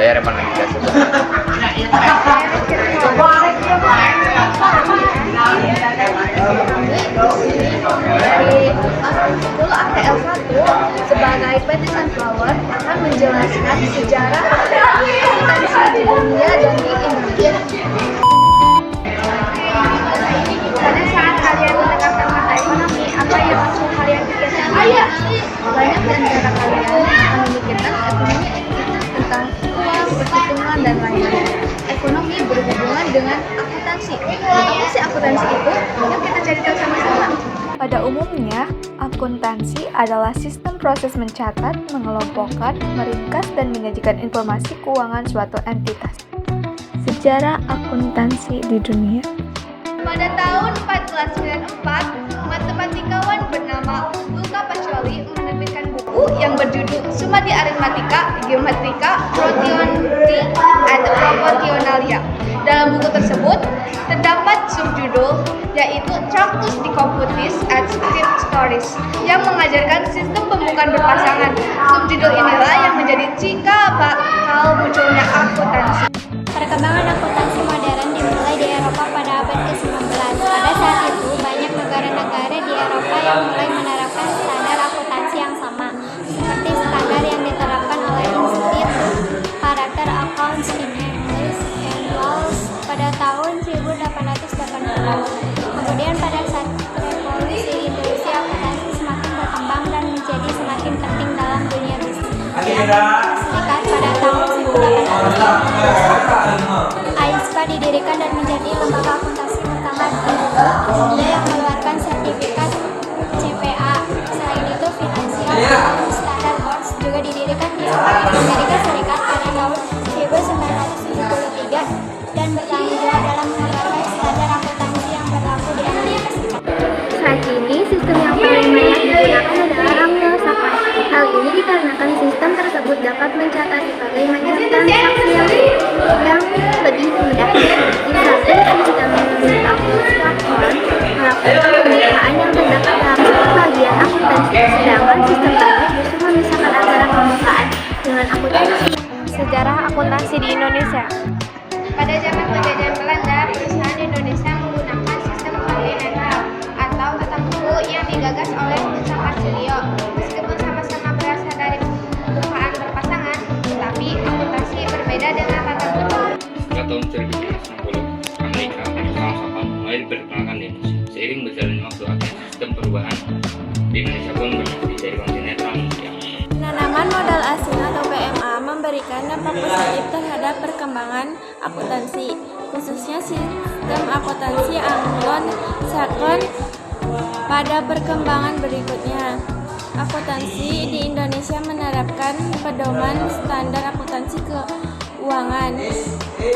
Saya Revan lagi guys. Dulu ATL1 sebagai PT Sunflower akan menjelaskan sejarah akuntansi di dunia dan di Indonesia. Pada saat kalian mendengarkan mata ekonomi, apa yang langsung kalian pikirkan? Banyak di antara kalian akan memikirkan ekonomi tentang uang, perhitungan, dan lain-lain. Ekonomi berhubungan dengan akuntansi. Apa sih akuntansi itu? Yuk kita cari tahu sama-sama. Pada umumnya, akuntansi adalah sistem proses mencatat, mengelompokkan, meringkas, dan menyajikan informasi keuangan suatu entitas. Sejarah akuntansi di dunia. Pada tahun 1494, matematikawan bernama Luca Pacioli menerbitkan buku yang berjudul Summa di Arithmetica, Geometrica, Protionti, and Proportionalia. Dalam buku tersebut terdapat subjudul yaitu Tractus de Computis et Scriptoris yang mengajarkan sistem pembukaan berpasangan. Subjudul inilah yang menjadi cikal bakal munculnya akuntansi. Perkembangan akuntansi modern dimulai di Eropa pada abad ke-19. Pada saat itu, banyak negara-negara di Eropa yang mulai menerapkan standar akuntansi yang sama, seperti standar yang diterapkan oleh Institute Chartered Accountants in English and Wales pada tahun 1880. Kemudian pada saat revolusi industri, akuntansi semakin berkembang dan menjadi semakin penting dalam dunia bisnis. Di Amerika Serikat pada tahun 1850, AISPA didirikan dan menjadi lembaga akuntansi pertama di dunia yang mengeluarkan sertifikat CPA. Selain itu, Financial Standard Board juga didirikan di Amerika Serikat pada tahun 1973 dan bertanggung jawab dalam mengeluarkan standar akuntansi yang berlaku di Amerika Serikat. Saat ini, sistem yang paling banyak digunakan adalah Anglo-Saxon. Hal ini dikarenakan sistem tersebut dapat mencatat berbagai macam transaksi yang lebih mudah. Misalkan sistem Anglo-Saxon melakukan pembukaan yang terdapat dalam satu bagian akuntansi, sedangkan sistem lainnya justru memisahkan antara pembukaan dengan akuntansi. Sejarah akuntansi di Indonesia. Pada zaman penjajahan Belanda, perusahaan Indonesia menggunakan sistem kontinental atau tata buku yang digagas oleh Sang Marsilio. Meskipun sama-sama berasal dari pembukaan berpasangan, tetapi akuntansi berbeda dengan tata buku. Pada tahun 1760, Amerika Anglo-Saxon mulai diperkenalkan di Indonesia. Seiring berjalannya waktu, sistem perubahan di Indonesia pun berganti dari kontinental yang Penanaman modal asing atau PMA memberikan dampak positif terhadap perkembangan akuntansi, khususnya sistem akuntansi Anglo-Saxon. Pada perkembangan berikutnya, akuntansi di Indonesia menerapkan pedoman standar akuntansi keuangan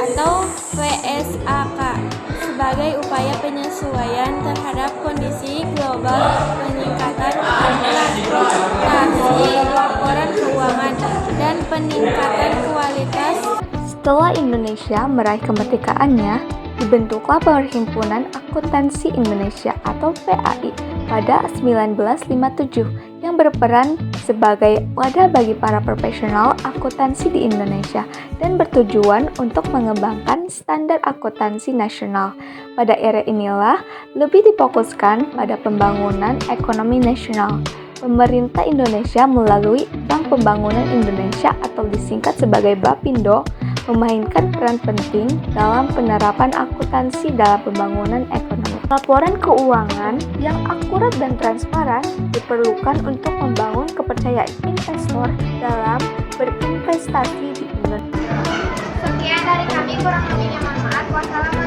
atau PSAK sebagai upaya penyesuaian terhadap kondisi global, peningkatan transparansi laporan keuangan, dan peningkatan kualitas. Setelah Indonesia meraih kemerdekaannya, dibentuklah Perhimpunan Akuntansi Indonesia atau PAI pada 1957 yang berperan sebagai wadah bagi para profesional akuntansi di Indonesia dan bertujuan untuk mengembangkan standar akuntansi nasional. Pada era inilah lebih difokuskan pada pembangunan ekonomi nasional. Pemerintah Indonesia melalui Bank Pembangunan Indonesia atau disingkat sebagai BAPINDO memainkan peran penting dalam penerapan akuntansi dalam pembangunan ekonomi. Laporan keuangan yang akurat dan transparan diperlukan untuk membangun kepercayaan investor dalam berinvestasi di Indonesia. Sekian dari kami, kurang lebihnya mohon maaf. Wassalamualaikum